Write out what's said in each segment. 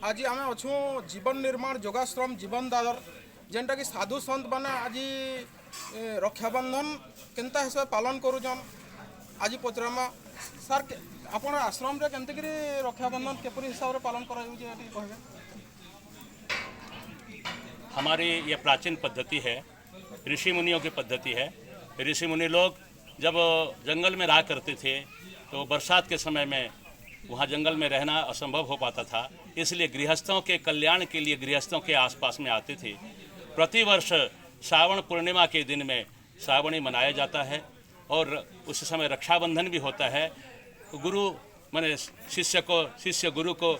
आज आम अच्छू जीवन निर्माण योगाश्रम जीवन दादर जेनटा कि साधु सन्त मैंने आज रक्षाबंधन केनता हिसाब पालन करुचन आज पचरामा सार आपण आश्रम रे केमती करी रक्षाबंधन केपरी हिसाब रे पालन करा कहबे। हमारी ये प्राचीन पद्धति है, ऋषि मुनियों की पद्धति है। ऋषि मुनि लोग जब जंगल में रहा करते थे तो बरसात के समय में वहाँ जंगल में रहना असंभव हो पाता था, इसलिए गृहस्थों के कल्याण के लिए गृहस्थों के आसपास में आते थे। प्रतिवर्ष श्रावण पूर्णिमा के दिन में श्रावणी मनाया जाता है और उस समय रक्षाबंधन भी होता है। गुरु माने शिष्य गुरु को,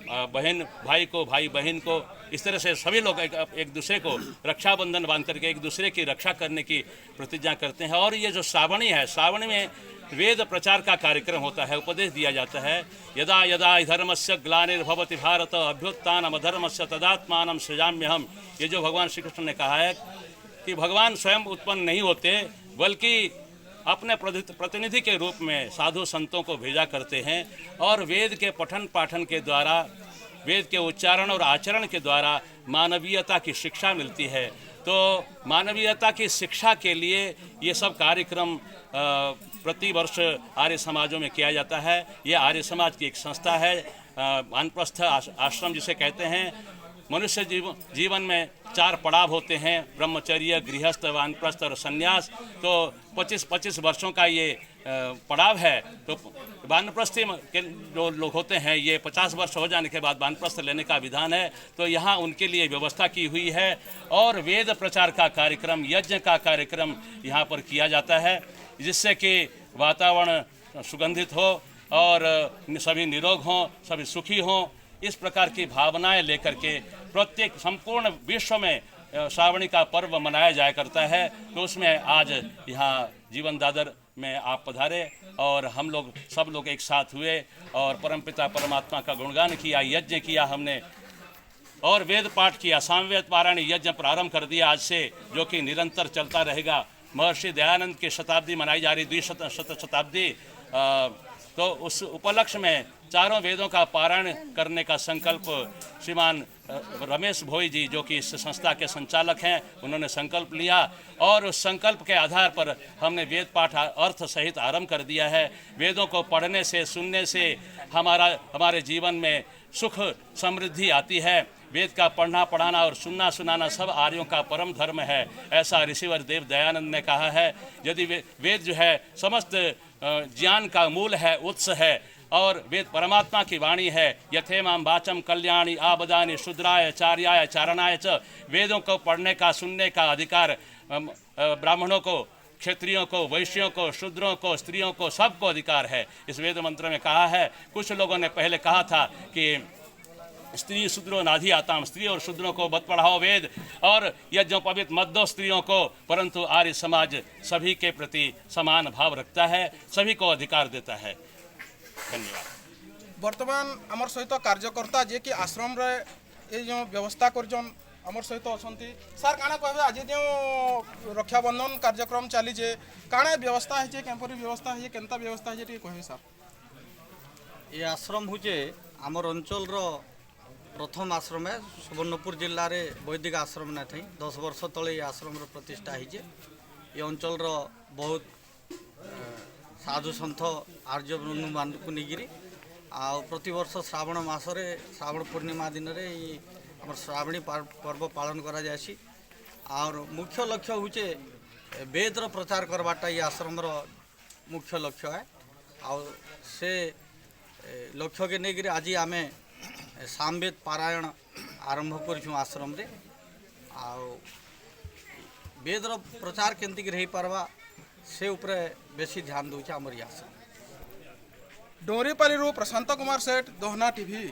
बहन भाई को, भाई बहन को, इस तरह से सभी लोग एक दूसरे को रक्षाबंधन बांध करके एक दूसरे की रक्षा करने की प्रतिज्ञा करते हैं। और ये जो श्रावणी है, श्रावणी में वेद प्रचार का कार्यक्रम होता है, उपदेश दिया जाता है। यदा यदा धर्मस्य ग्लानिर्भवति भारत अभ्युत्थानम् अधर्मस्य तदात्मानं सृजाम्यहम्। ये जो भगवान श्री कृष्ण ने कहा है कि भगवान स्वयं उत्पन्न नहीं होते बल्कि अपने प्रतिनिधि के रूप में साधु संतों को भेजा करते हैं और वेद के पठन पाठन के द्वारा, वेद के उच्चारण और आचरण के द्वारा मानवीयता की शिक्षा मिलती है। तो मानवीयता की शिक्षा के लिए ये सब कार्यक्रम प्रतिवर्ष आर्य समाजों में किया जाता है। ये आर्य समाज की एक संस्था है, वानप्रस्थ आश्रम जिसे कहते हैं। मनुष्य जीवन में 4 पड़ाव होते हैं, ब्रह्मचर्य, गृहस्थ, वानप्रस्थ और संन्यास। तो 25 वर्षों का ये पड़ाव है। तो वानप्रस्थी के जो लोग होते हैं ये 50 वर्ष हो जाने के बाद वानप्रस्थ लेने का विधान है। तो यहाँ उनके लिए व्यवस्था की हुई है और वेद प्रचार का कार्यक्रम, यज्ञ का कार्यक्रम यहाँ पर किया जाता है, जिससे कि वातावरण सुगंधित हो और सभी निरोग हों, सभी सुखी हों। इस प्रकार की भावनाएं लेकर के प्रत्येक संपूर्ण विश्व में श्रावणी का पर्व मनाया जाया करता है। तो उसमें आज यहाँ जीवन दादर में आप पधारे और हम लोग सब लोग एक साथ हुए और परमपिता परमात्मा का गुणगान किया, यज्ञ किया हमने और वेद पाठ किया। सामवेद पारायण यज्ञ प्रारंभ कर दिया आज से, जो कि निरंतर चलता रहेगा। महर्षि दयानंद की शताब्दी मनाई जा रही, 200 शताब्दी। तो उस उपलक्ष्य में चारों वेदों का पारायण करने का संकल्प श्रीमान रमेश भोई जी, जो कि इस संस्था के संचालक हैं, उन्होंने संकल्प लिया और उस संकल्प के आधार पर हमने वेद पाठ अर्थ सहित आरंभ कर दिया है। वेदों को पढ़ने से, सुनने से हमारे जीवन में सुख समृद्धि आती है। वेद का पढ़ना पढ़ाना और सुनना सुनाना सब आर्यों का परम धर्म है, ऐसा ऋषिवर देव दयानंद ने कहा है। यदि वेद जो है समस्त ज्ञान का मूल है, उत्स है और वेद परमात्मा की वाणी है। यथेमां वाचम कल्याणी आबदानी शूद्राय चार्याय चारणाय च। वेदों को पढ़ने का, सुनने का अधिकार ब्राह्मणों को, क्षत्रियों को, वैश्यों को, शूद्रों को, स्त्रियों को, सबको अधिकार है। इस वेद मंत्र में कहा है। कुछ लोगों ने पहले कहा था कि स्त्री शूद्रो नाधि आताम, स्त्री और शूद्रों को मत पढ़ाओ वेद और यज्ञोपवीत मत दो स्त्रियों को, परंतु आर्य समाज सभी के प्रति समान भाव रखता है, सभी को अधिकार देता है। धन्यवाद। वर्तमान आमर सहित कार्यकर्ता जे कि आश्रम रे ये जो व्यवस्था करजन आमर सहित अछंती। सर काना कहबे आज जो रक्षाबंधन कार्यक्रम चली जे काना व्यवस्था है जे, केपरी व्यवस्था है, केनता व्यवस्था है जे कहबे सर। ये आश्रम हुजे आमर अंचल रो प्रथम आश्रम है। सुवर्णपुर जिल्ला रे वैदिक आश्रम ना थी। 10 वर्ष तले ये आश्रम रो प्रतिष्ठा है। ये अंचल रो बहुत साधु सन्थ आर्य बृंद मान को निगिरी आ प्रति वर्ष श्रावण मासरे, श्रावण पूर्णिमा दिन रे हमर श्रावणी पर्व पालन करा जायसी। और मुख्य लक्ष्य होचे वेद रो प्रचार करवाटा ये आश्रम रो मुख्य लक्ष्य है। और से लक्ष्य के नेगिरी आज आमे सामवेद पारायण आरंभ कर आश्रम रे। आ वेद रो प्रचार केंती रही पारवा से उपरे बेसी ध्यान दूचे आमर आश्रम। डोंगरीपाली प्रशांत कुमार सेठ, दोहना टीवी।